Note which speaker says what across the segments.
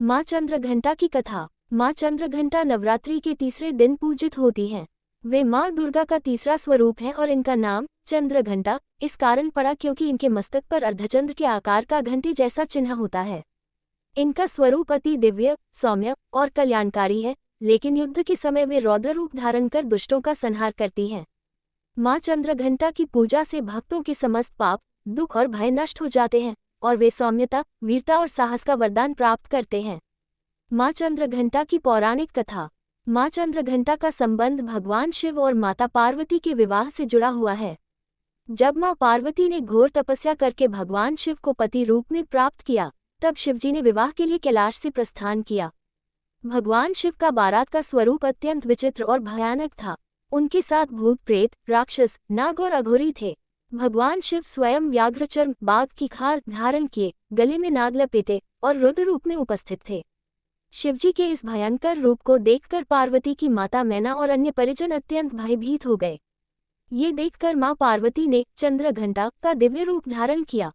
Speaker 1: माँ चंद्रघंटा की कथा। माँ चंद्रघंटा नवरात्रि के तीसरे दिन पूजित होती हैं। वे माँ दुर्गा का तीसरा स्वरूप हैं और इनका नाम चंद्रघंटा इस कारण पड़ा क्योंकि इनके मस्तक पर अर्धचंद्र के आकार का घंटी जैसा चिन्ह होता है। इनका स्वरूप अति दिव्य, सौम्य और कल्याणकारी है, लेकिन युद्ध के समय वे रौद्र रूप धारण कर दुष्टों का संहार करती हैं। माँ चंद्रघंटा की पूजा से भक्तों के समस्त पाप, दुख और भय नष्ट हो जाते हैं और वे सौम्यता, वीरता और साहस का वरदान प्राप्त करते हैं। माँ चंद्रघंटा की पौराणिक कथा। माँ चंद्रघंटा का संबंध भगवान शिव और माता पार्वती के विवाह से जुड़ा हुआ है। जब माँ पार्वती ने घोर तपस्या करके भगवान शिव को पति रूप में प्राप्त किया, तब शिवजी ने विवाह के लिए कैलाश से प्रस्थान किया। भगवान शिव का बारात का स्वरूप अत्यंत विचित्र और भयानक था। उनके साथ भूत, प्रेत, राक्षस, नाग और अघोरी थे। भगवान शिव स्वयं व्याघ्रचर्म, बाघ की खाल धारण किए, गले में नाग लपेटे और रुद्र रूप में उपस्थित थे। शिवजी के इस भयंकर रूप को देखकर पार्वती की माता मैना और अन्य परिजन अत्यंत भयभीत हो गए। ये देखकर माँ पार्वती ने चंद्रघंटा का दिव्य रूप धारण किया।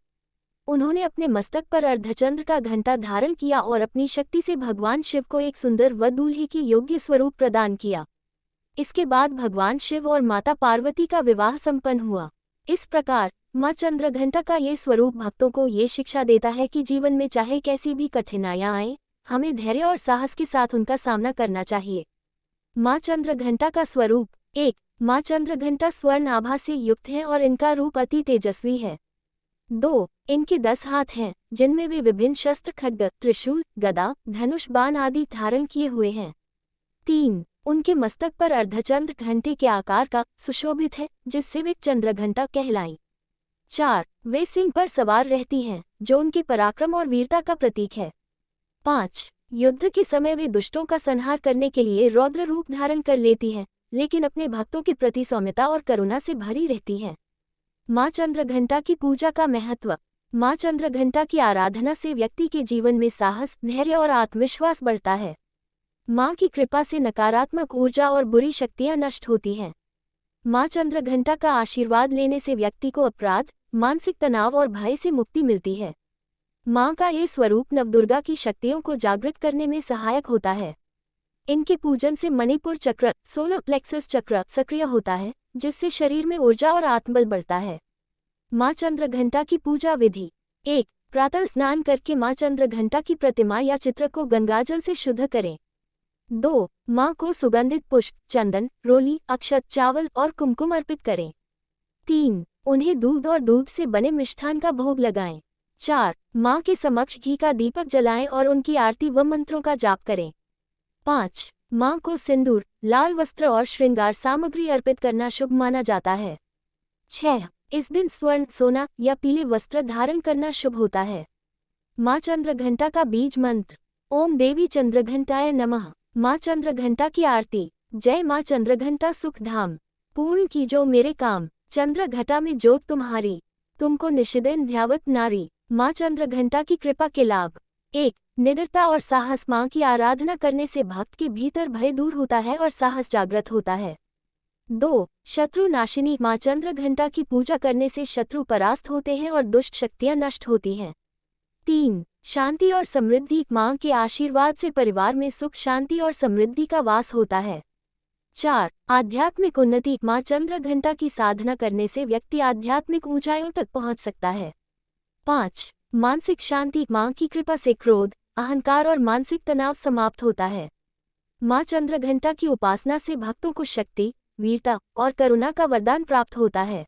Speaker 1: उन्होंने अपने मस्तक पर अर्धचंद्र का घंटा धारण किया और अपनी शक्ति से भगवान शिव को एक सुंदर व दूल्हे के योग्य स्वरूप प्रदान किया। इसके बाद भगवान शिव और माता पार्वती का विवाह संपन्न हुआ। इस प्रकार माँ चंद्रघंटा का ये स्वरूप भक्तों को ये शिक्षा देता है कि जीवन में चाहे कैसी भी कठिनाइयाँ आएं, हमें धैर्य और साहस के साथ उनका सामना करना चाहिए। माँ चंद्रघंटा का स्वरूप। 1. माँ चंद्रघंटा स्वर्ण आभा से युक्त है और इनका रूप अति तेजस्वी है। 2. इनके 10 हाथ हैं, जिनमें वे विभिन्न शस्त्र, खड्ग, त्रिशूल, गदा, धनुष, बाण आदि धारण किए हुए हैं। 3. उनके मस्तक पर अर्धचंद्र घंटे के आकार का सुशोभित है, जिससे वे चंद्रघंटा कहलाई। 4. वे सिंह पर सवार रहती हैं, जो उनके पराक्रम और वीरता का प्रतीक है। 5. युद्ध के समय वे दुष्टों का संहार करने के लिए रौद्र रूप धारण कर लेती हैं, लेकिन अपने भक्तों के प्रति सौम्यता और करुणा से भरी रहती हैं। माँ चंद्रघंटा की पूजा का महत्व। माँ चंद्रघंटा की आराधना से व्यक्ति के जीवन में साहस, धैर्य और आत्मविश्वास बढ़ता है। माँ की कृपा से नकारात्मक ऊर्जा और बुरी शक्तियाँ नष्ट होती हैं। माँ चंद्रघंटा का आशीर्वाद लेने से व्यक्ति को अपराध, मानसिक तनाव और भय से मुक्ति मिलती है। माँ का ये स्वरूप नवदुर्गा की शक्तियों को जागृत करने में सहायक होता है। इनके पूजन से मणिपुर चक्र, सोलर प्लेक्सस चक्र सक्रिय होता है, जिससे शरीर में ऊर्जा और आत्मबल बढ़ता है। माँ चंद्रघंटा की पूजा विधि। 1. प्रातः स्नान करके माँ चंद्रघंटा की प्रतिमा या चित्र को गंगाजल से शुद्ध करें। 2. माँ को सुगंधित पुष्प, चंदन, रोली, अक्षत, चावल और कुमकुम अर्पित करें। 3. उन्हें दूध और दूध से बने मिष्ठान का भोग लगाएं। 4. माँ के समक्ष घी का दीपक जलाएं और उनकी आरती व मंत्रों का जाप करें। 5. माँ को सिंदूर, लाल वस्त्र और श्रृंगार सामग्री अर्पित करना शुभ माना जाता है। 6. इस दिन स्वर्ण, सोना या पीले वस्त्र धारण करना शुभ होता है। माँ चंद्रघंटा का बीज मंत्र। ओम देवी चंद्रघंटाय नमः। माँ चंद्रघंटा की आरती। जय माँ चंद्रघंटा सुख धाम, पूर्ण कीजो मेरे काम, चंद्रघंटा में ज्योत तुम्हारी, तुमको निशिदिन ध्यावत नारी। माँ चंद्रघंटा की कृपा के लाभ। 1. निडरता और साहस। माँ की आराधना करने से भक्त के भीतर भय दूर होता है और साहस जागृत होता है। 2. शत्रु नाशिनी। माँ चंद्रघंटा की पूजा करने से शत्रु परास्त होते हैं और दुष्ट शक्तियाँ नष्ट होती हैं। 3. शांति और समृद्धि। माँ के आशीर्वाद से परिवार में सुख, शांति और समृद्धि का वास होता है। 4. आध्यात्मिक उन्नति। माँ चंद्रघंटा की साधना करने से व्यक्ति आध्यात्मिक ऊंचाइयों तक पहुँच सकता है। 5. मानसिक शांति। माँ की कृपा से क्रोध, अहंकार और मानसिक तनाव समाप्त होता है। माँ चंद्रघंटा की उपासना से भक्तों को शक्ति, वीरता और करुणा का वरदान प्राप्त होता है।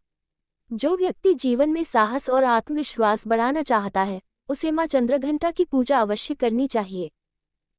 Speaker 1: जो व्यक्ति जीवन में साहस और आत्मविश्वास बढ़ाना चाहता है, उसे माँ चंद्रघंटा की पूजा अवश्य करनी चाहिए।